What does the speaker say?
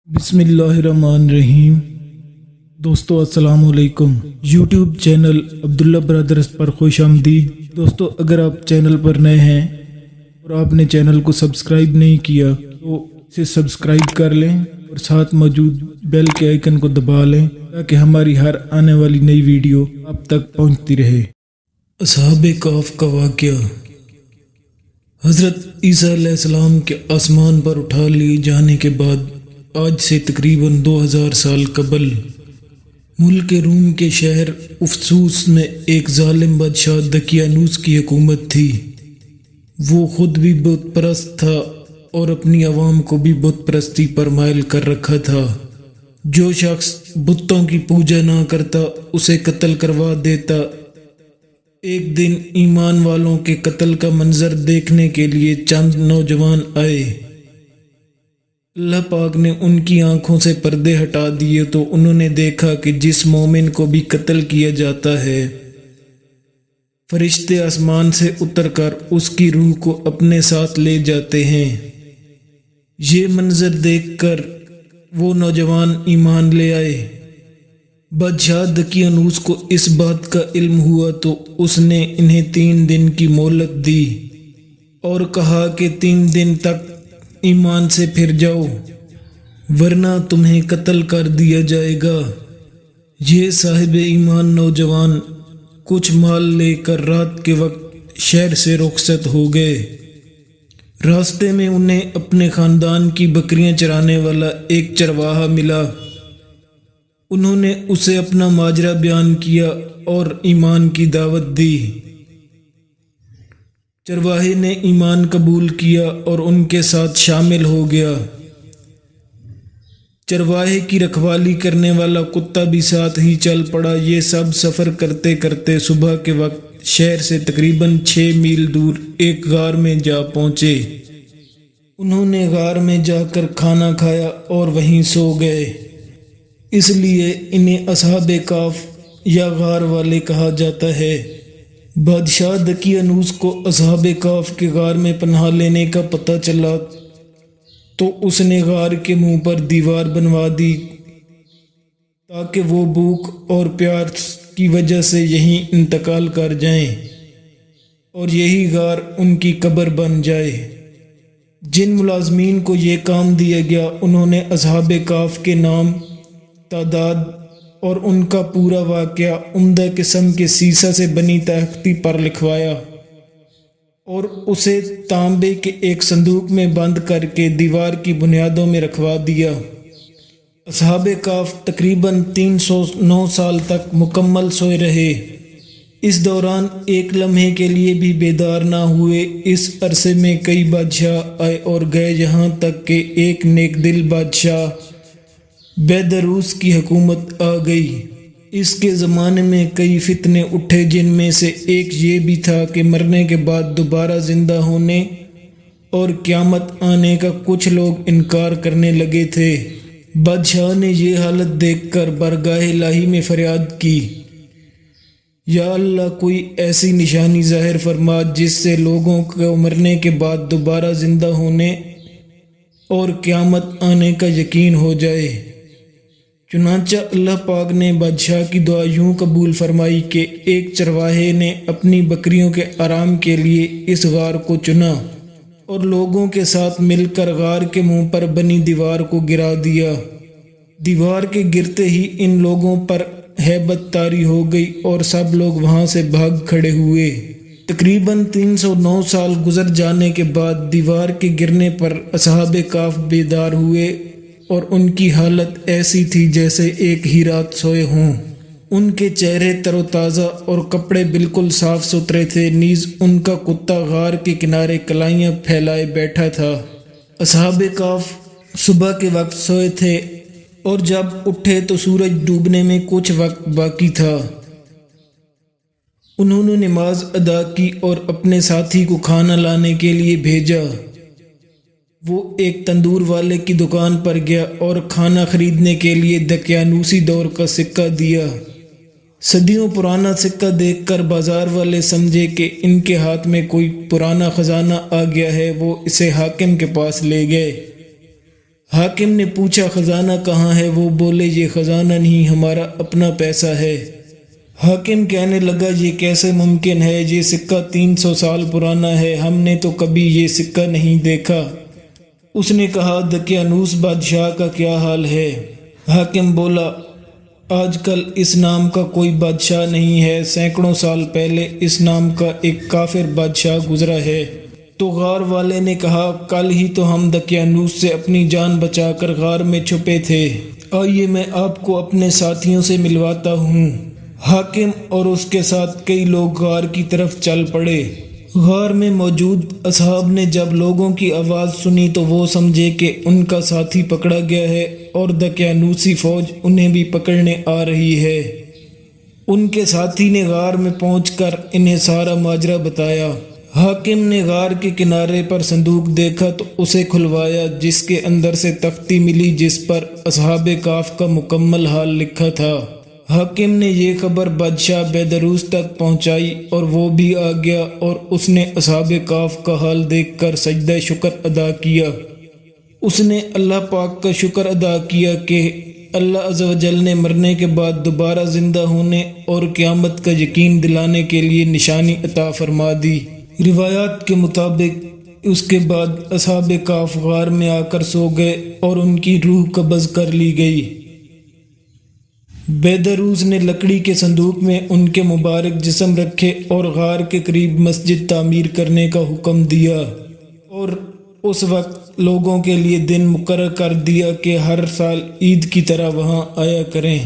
بسم اللہ الرحمن الرحیم۔ دوستو السلام علیکم۔ یوٹیوب چینل عبداللہ برادرز پر خوش آمدید۔ دوستو اگر آپ چینل پر نئے ہیں اور آپ نے چینل کو سبسکرائب نہیں کیا تو اسے سبسکرائب کر لیں اور ساتھ موجود بیل کے آئیکن کو دبا لیں تاکہ ہماری ہر آنے والی نئی ویڈیو آپ تک پہنچتی رہے۔ اصحاب کہف کا واقعہ۔ حضرت عیسیٰ علیہ السلام کے آسمان پر اٹھا لیے جانے کے بعد آج سے تقریباً 2000 سال قبل ملک روم کے شہر افسوس میں ایک ظالم بادشاہ دقیانوس کی حکومت تھی۔ وہ خود بھی بت پرست تھا اور اپنی عوام کو بھی بت پرستی پر مائل کر رکھا تھا۔ جو شخص بتوں کی پوجا نہ کرتا اسے قتل کروا دیتا۔ ایک دن ایمان والوں کے قتل کا منظر دیکھنے کے لیے چند نوجوان آئے۔ اللہ پاک نے ان کی آنکھوں سے پردے ہٹا دیے تو انہوں نے دیکھا کہ جس مومن کو بھی قتل کیا جاتا ہے فرشتے آسمان سے اتر کر اس کی روح کو اپنے ساتھ لے جاتے ہیں۔ یہ منظر دیکھ کر وہ نوجوان ایمان لے آئے۔ بادشاہ دقیانوس کو اس بات کا علم ہوا تو اس نے انہیں 3 دن کی مہلت دی اور کہا کہ 3 دن تک ایمان سے پھر جاؤ ورنہ تمہیں قتل کر دیا جائے گا۔ یہ صاحب ایمان نوجوان کچھ مال لے کر رات کے وقت شہر سے رخصت ہو گئے۔ راستے میں انہیں اپنے خاندان کی بکریاں چرانے والا ایک چرواہا ملا۔ انہوں نے اسے اپنا ماجرا بیان کیا اور ایمان کی دعوت دی۔ چرواہے نے ایمان قبول کیا اور ان کے ساتھ شامل ہو گیا۔ چرواہے کی رکھوالی کرنے والا کتا بھی ساتھ ہی چل پڑا۔ یہ سب سفر کرتے کرتے صبح کے وقت شہر سے تقریباً 6 میل دور ایک غار میں جا پہنچے۔ انہوں نے غار میں جا کر کھانا کھایا اور وہیں سو گئے۔ اس لیے انہیں اصحاب کہف یا غار والے کہا جاتا ہے۔ بادشاہ دقیانوس کو اصحاب کہف کے غار میں پناہ لینے کا پتہ چلا تو اس نے غار کے منہ پر دیوار بنوا دی تاکہ وہ بھوک اور پیاس کی وجہ سے یہیں انتقال کر جائیں اور یہی غار ان کی قبر بن جائے۔ جن ملازمین کو یہ کام دیا گیا انہوں نے اصحاب کہف کے نام، تعداد اور ان کا پورا واقعہ عمدہ قسم کے سیسہ سے بنی تختی پر لکھوایا اور اسے تانبے کے ایک صندوق میں بند کر کے دیوار کی بنیادوں میں رکھوا دیا۔ اصحاب کہف تقریباً 309 سال تک مکمل سوئے رہے۔ اس دوران ایک لمحے کے لیے بھی بیدار نہ ہوئے۔ اس عرصے میں کئی بادشاہ آئے اور گئے یہاں تک کہ ایک نیک دل بادشاہ بیدروس کی حکومت آ گئی۔ اس کے زمانے میں کئی فتنے اٹھے جن میں سے ایک یہ بھی تھا کہ مرنے کے بعد دوبارہ زندہ ہونے اور قیامت آنے کا کچھ لوگ انکار کرنے لگے تھے۔ بادشاہ نے یہ حالت دیکھ کر بارگاہ الہی میں فریاد کی، یا اللہ کوئی ایسی نشانی ظاہر فرما جس سے لوگوں کو مرنے کے بعد دوبارہ زندہ ہونے اور قیامت آنے کا یقین ہو جائے۔ چنانچہ اللہ پاک نے بادشاہ کی دعا یوں قبول فرمائی کہ ایک چرواہے نے اپنی بکریوں کے آرام کے لیے اس غار کو چنا اور لوگوں کے ساتھ مل کر غار کے منہ پر بنی دیوار کو گرا دیا۔ دیوار کے گرتے ہی ان لوگوں پر ہیبت طاری ہو گئی اور سب لوگ وہاں سے بھاگ کھڑے ہوئے۔ تقریباً 309 سال گزر جانے کے بعد دیوار کے گرنے پر اصحاب کہف بیدار ہوئے اور ان کی حالت ایسی تھی جیسے ایک ہی رات سوئے ہوں۔ ان کے چہرے تر و تازہ اور کپڑے بالکل صاف ستھرے تھے، نیز ان کا کتا غار کے کنارے کلائیاں پھیلائے بیٹھا تھا۔ اصحاب کہف صبح کے وقت سوئے تھے اور جب اٹھے تو سورج ڈوبنے میں کچھ وقت باقی تھا۔ انہوں نے نماز ادا کی اور اپنے ساتھی کو کھانا لانے کے لیے بھیجا۔ وہ ایک تندور والے کی دکان پر گیا اور کھانا خریدنے کے لیے دقیانوسی دور کا سکہ دیا۔ صدیوں پرانا سکہ دیکھ کر بازار والے سمجھے کہ ان کے ہاتھ میں کوئی پرانا خزانہ آ گیا ہے۔ وہ اسے حاکم کے پاس لے گئے۔ حاکم نے پوچھا خزانہ کہاں ہے؟ وہ بولے یہ خزانہ نہیں، ہمارا اپنا پیسہ ہے۔ حاکم کہنے لگا یہ کیسے ممکن ہے؟ یہ سکہ 300 سال پرانا ہے، ہم نے تو کبھی یہ سکہ نہیں دیکھا۔ اس نے کہا دقیانوس بادشاہ کا کیا حال ہے؟ حاکم بولا آج کل اس نام کا کوئی بادشاہ نہیں ہے، سینکڑوں سال پہلے اس نام کا ایک کافر بادشاہ گزرا ہے۔ تو غار والے نے کہا کل ہی تو ہم دقیانوس سے اپنی جان بچا کر غار میں چھپے تھے، آئیے میں آپ کو اپنے ساتھیوں سے ملواتا ہوں۔ حاکم اور اس کے ساتھ کئی لوگ غار کی طرف چل پڑے۔ غار میں موجود اصحاب نے جب لوگوں کی آواز سنی تو وہ سمجھے کہ ان کا ساتھی پکڑا گیا ہے اور دقیانوسی فوج انہیں بھی پکڑنے آ رہی ہے۔ ان کے ساتھی نے غار میں پہنچ کر انہیں سارا ماجرا بتایا۔ حاکم نے غار کے کنارے پر صندوق دیکھا تو اسے کھلوایا، جس کے اندر سے تختی ملی جس پر اصحاب کہف کا مکمل حال لکھا تھا۔ حاکم نے یہ خبر بادشاہ بیدروس تک پہنچائی اور وہ بھی آ گیا، اور اس نے اصحاب کہف کا حال دیکھ کر سجدہ شکر ادا کیا۔ اس نے اللہ پاک کا شکر ادا کیا کہ اللہ عز و جل نے مرنے کے بعد دوبارہ زندہ ہونے اور قیامت کا یقین دلانے کے لیے نشانی عطا فرما دی۔ روایات کے مطابق اس کے بعد اصحاب کہف غار میں آ کر سو گئے اور ان کی روح قبض کر لی گئی۔ بیدروس نے لکڑی کے صندوق میں ان کے مبارک جسم رکھے اور غار کے قریب مسجد تعمیر کرنے کا حکم دیا، اور اس وقت لوگوں کے لیے دن مقرر کر دیا کہ ہر سال عید کی طرح وہاں آیا کریں۔